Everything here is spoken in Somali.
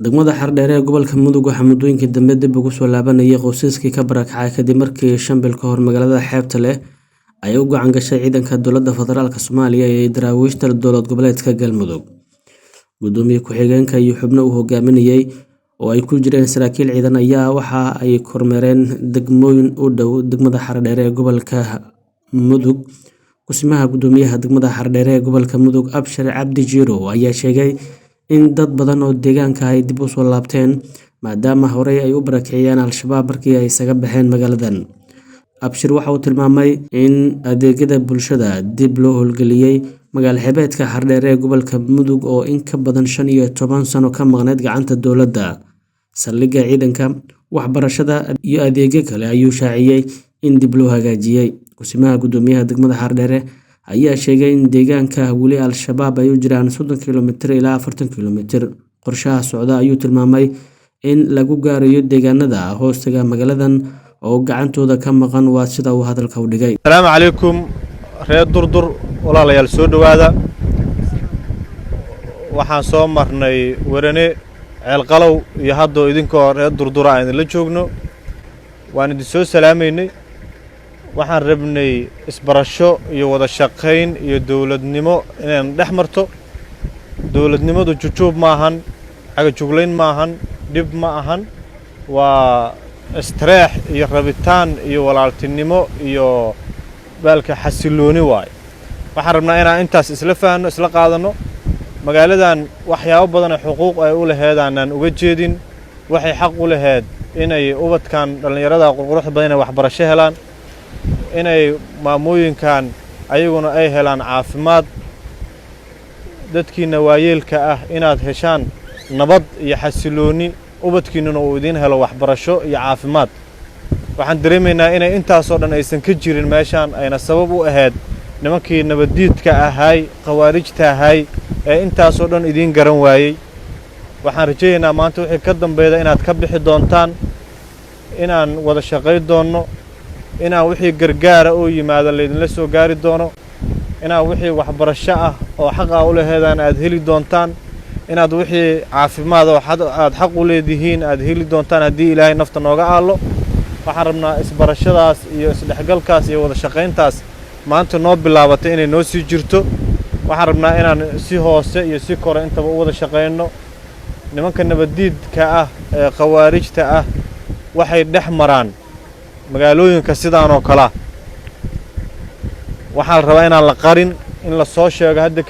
degmada Xardheere ee gobolka Mudug waxaa muddooyinkii dambe dib ugu soo laabanayay qoysaskii ka barakacay kadib markii shambil ka hor magaalada xeebta leh ay u gacan gashay ciidanka dowladda federaalka Soomaaliya ee daraawiishta dowlad goboleedka Galmudug. Gudoomiye ku-xigeenka iyo xubno uu hogaaminayay oo ay ku jireen saraakiil ciidan ayaa waxa ay kormeereen degmooyin u dhow degmada Xardheere ee gobolka Mudug. Kusimaha gudoomiyaha degmada Xardheere ee gobolka Mudug Abshir Cabdi Jiro ayaa sheegay in dad badan oo deegaanka ay dib u soo laabteen maadaama horey ay u barakiciyeen Al-shabaab markii ay isaga baxeen magaaladan. Abshir waxa uu tilmaamay in adeegyada bulshada dib loo howlgeliyay magaalo xeebeedka Xardheere ee gobolka Mudug oo in ka badan 15 sano ka maqneyd gacanta dowladda. Saldhigga ciidanka, waxbarashada iyo adeegyo kale ayuu shaaciyay in dib loo hagaajiyay. Kusimaha gudoomiyaha degmada Xardheere ayaa sheegay in deegaanka weli Al-shabaab ay u jiraan 30 kiiloomitir ilaa 40 kiiloomitir. Qorshaha socda ayuu tilmaamay in lagu gaarayo deegaanada hoostaga magaaladan oo gacantooda ka maqan waa sida uu hadalka u dhigay. Assalaamu calaykum reer durdur walaalayaal soo dhawaada. Waxaan soo marnay Werane ceel qalow iyo hadda idinkoo reer durdura aan la joogno. Waan idin soo salaameynay. Waxaan rabnay isbarasho iyo wada shaqayn iyo dawladnimo inaan dhex marto. Dawladnimadu jujub ma ahan, xaga juglayn ma ahan, dib ma ahan. Waa istiraah iyo rabitaan iyo walaaltinimo iyo baalka xasilooni waay. Waxaan rabnaa inaan intaas isla fahanno, isla qaadano. Magaaladan waxyaabo badan oo xuquuq ay u laheedaan aan uga jeedin. Waxay xaq u laheed inay ubadkan dhalinyarada quruxda badan ay waxbarasho helaan. inay maamooyinkan ayaguna ay helaan caafimaad. Dadkiina waayeelka ah inaad heshaan nabad iyo xasilooni, ubadkiinuna uu idin helo waxbarasho iyo caafimaad. Waxaan dareemaynaa inay intaas oo dhan aysan ka jirin meeshaan ayna sabab u ahayd nimankii nabadiidka ahay, khawaarijta ahay ee intaas oo dhan idin garan waayay. Waxaan rajaynaynaa maanta wixii ka dambeeyay inaad ka bixi doontaan, inaan wada shaqayn doono, inaan wixii gargaara oo yimaado leedin soo gaari doono, inaan wixii waxbarasho ah oo xaq ah u leeyahay aad heli doontaan, inaad wixii caafimaad oo aad xaq u leedihiin aad heli doontaan haddii Ilaahay nafta nooga aalo. Waxaan rabnaa isbarashadaas iyo isdhexgalkaas iyo wada shaqayntaas maanta noo bilaabatay inay noo sii jirto. Waxaan rabnaa inaan si hoose iyo si kore intaba u wada shaqayno. Nimanka nabadiidka ah ee khawaarijta ah waxay dhex maraan magaalooyinka sidaan oo kala. Waxaan rabaa inaan la qarin in la soo sheego hadda